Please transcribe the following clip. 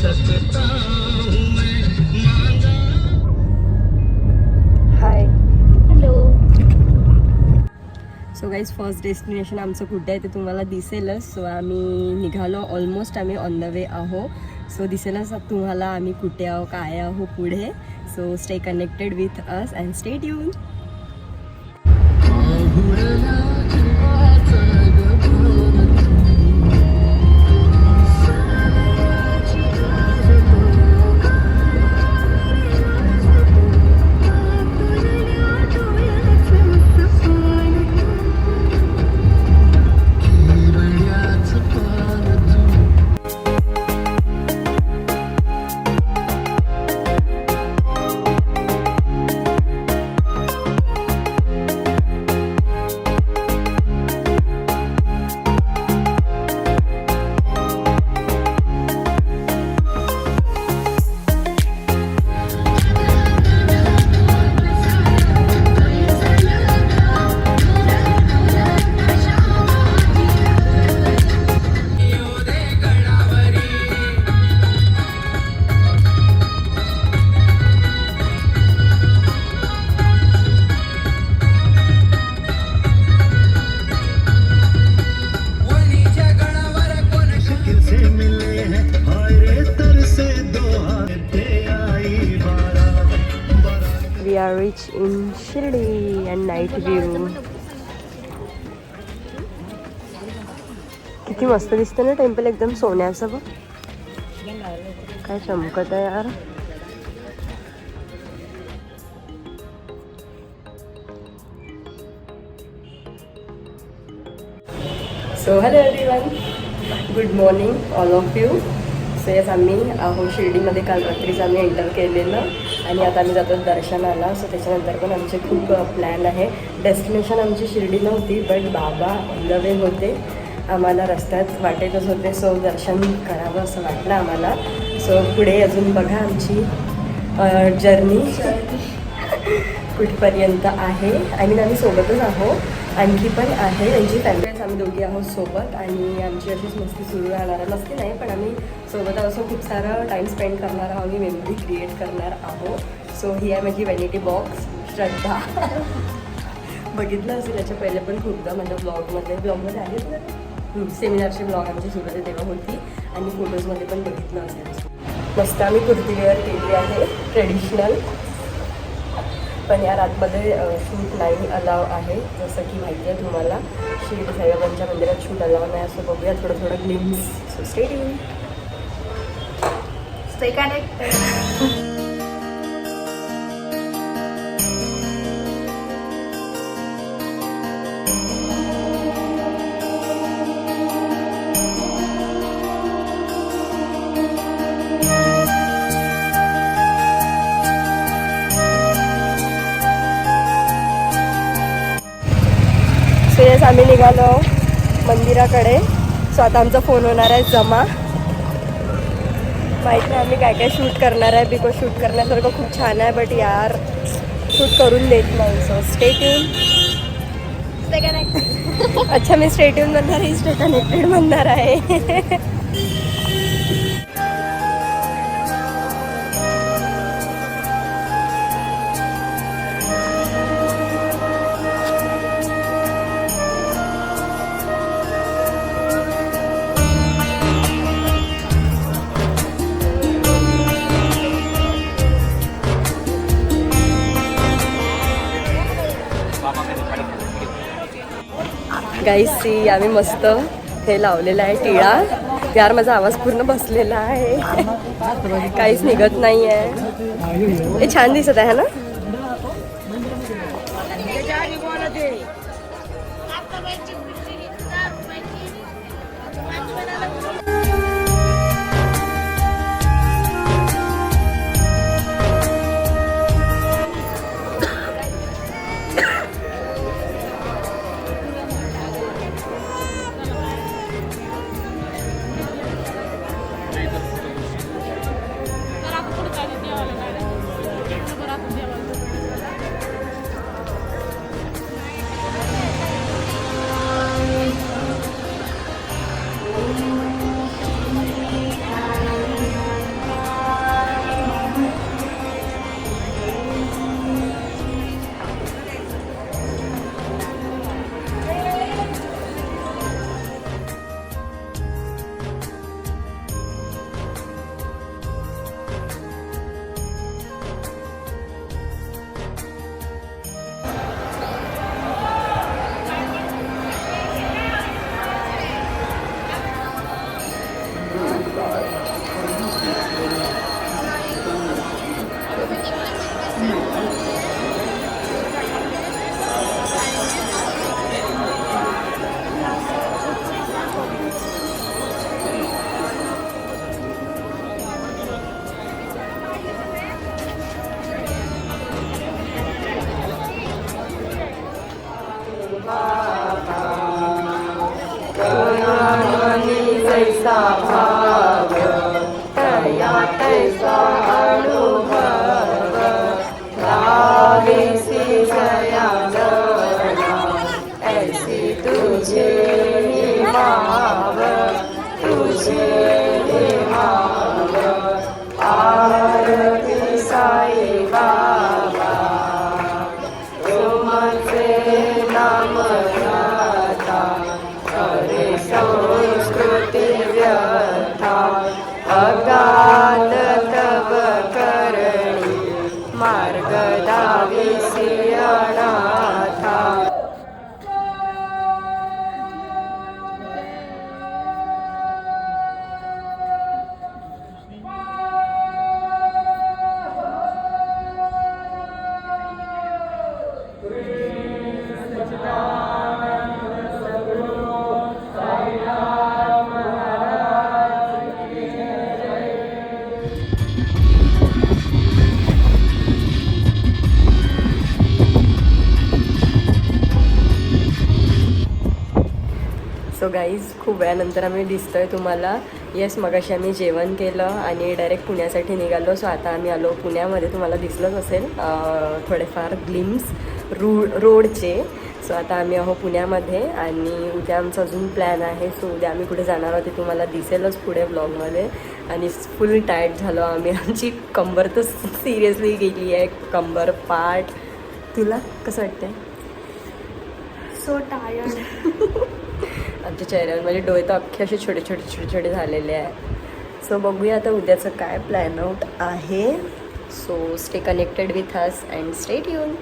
हाय. Hello. So guys first destination आमचं कुठे आहे ते तुम्हाला दिसेलच. सो आम्ही निघालो, ऑलमोस्ट आम्ही ऑन द वे आहो. सो दिसेलच तुम्हाला आम्ही कुठे आहो, काय आहो पुढे. So stay connected with us and stay tune. We are rich in Shirdi and night view. किती मस्त दिसतं ना टेम्पल, एकदम सोन्याचं बघ. काय चमकत आहे यार. So hello everyone, good morning all of you. So yes, आम्ही आहो शिर्डीमध्ये. काल रात्रीच आम्ही एंटर केलेलं आणि आता आम्ही जातो दर्शनाला. सो त्याच्यानंतर पण आमचे खूप प्लॅन आहे. डेस्टिनेशन आमची शिर्डी नव्हती, बट बाबा ऑन द वे होते. आम्हाला रस्त्यात वाटेतच होते. सो दर्शन करावं असं वाटलं आम्हाला. सो पुढे अजून बघा आमची जर्नी कुठपर्यंत आहे. आय मीन आम्ही सोबतच आहो, आणखी पण आहे त्यांची फॅमिलीज. आम्ही दोघी आहोत सोबत आणि आमची अशीच मस्ती सुरू राहणार आहे. मस्ती नाही, पण आम्ही सोबत आहोत. खूप सारा टाईम स्पेंड करणार आहोत, आम्ही मेमरी क्रिएट करणार आहोत. सो ही आहे माझी व्हॅनिटी बॉक्स श्रद्धा. बघितलं असेल याच्या पहिले पण खूपदा माझ्या ब्लॉगमध्ये आहेत ना, सेमिनारचे ब्लॉग आमची सुरू आहे तेव्हा होती आणि फोटोजमध्ये पण बघितलं असेल. मस्त आम्ही कुर्ती वेअर केली आहे ट्रेडिशनल, पण या रातमध्ये शूट नाही अलाव आहे, जसं की माहिती आहे तुम्हाला. शिर्डी साईबाबांच्या मंदिरात शूट अलाव नाही, असं बघूया थोडं glimpse. So stay tune, stay connected. आम्ही निघालो मंदिराकडे. सो आता आमचा फोन होणार आहे जमा. माहीत नाही आम्ही काय काय शूट करणार आहे, बिकॉज शूट करण्यासारखं खूप छान आहे, बट यार शूट करून देत नाही. So stay tune. Stay connected. अच्छा, मी स्टे ट्यून म्हणणार आहे, स्टे कनेक्टेड म्हणणार आहे. गाईस सी, आम्ही मस्त हे लावलेलं आहे टिळा. यार माझा आवाज पूर्ण बसलेला आहे, काहीच निघत नाही आहे. हे छान दिसत आहे ना. तैसा भाव तया तैसा अनुभव लावेसी जया नयना ऐसी तुझे माव तुझे माव आरती साई बाबा तुमचे नाम गाता करे संस्कृती व्यथा अगाध तव करणी मार्ग दाविसी अनाथा सो गाईज खूप वेळानंतर आम्ही दिसतोय तुम्हाला. येस, मगाशी आम्ही जेवण केलं आणि डायरेक्ट पुण्यासाठी निघालो. सो आता आम्ही आलो पुण्यामध्ये. तुम्हाला दिसलंच असेल थोडेफार ग्लिम्स रोडचे. सो आता आम्ही आहो पुण्यामध्ये आणि उद्या आमचा अजून प्लॅन आहे. सो उद्या आम्ही कुठे जाणार आहोत ते तुम्हाला दिसेलच पुढे ब्लॉगमध्ये. आणि फुल टायर्ड झालो आम्ही. आमची कंबर तर सिरियसली गेली आहे, कंबर पाठ. तुला कसं वाटतंय? So tired. आमच्या चेहऱ्यावर माझे डोळे तर अख्खे असे छोटे छोटे झालेले आहे. सो बघूया आता उद्याचं काय प्लॅन आउट आहे. So stay connected with us and stay tune.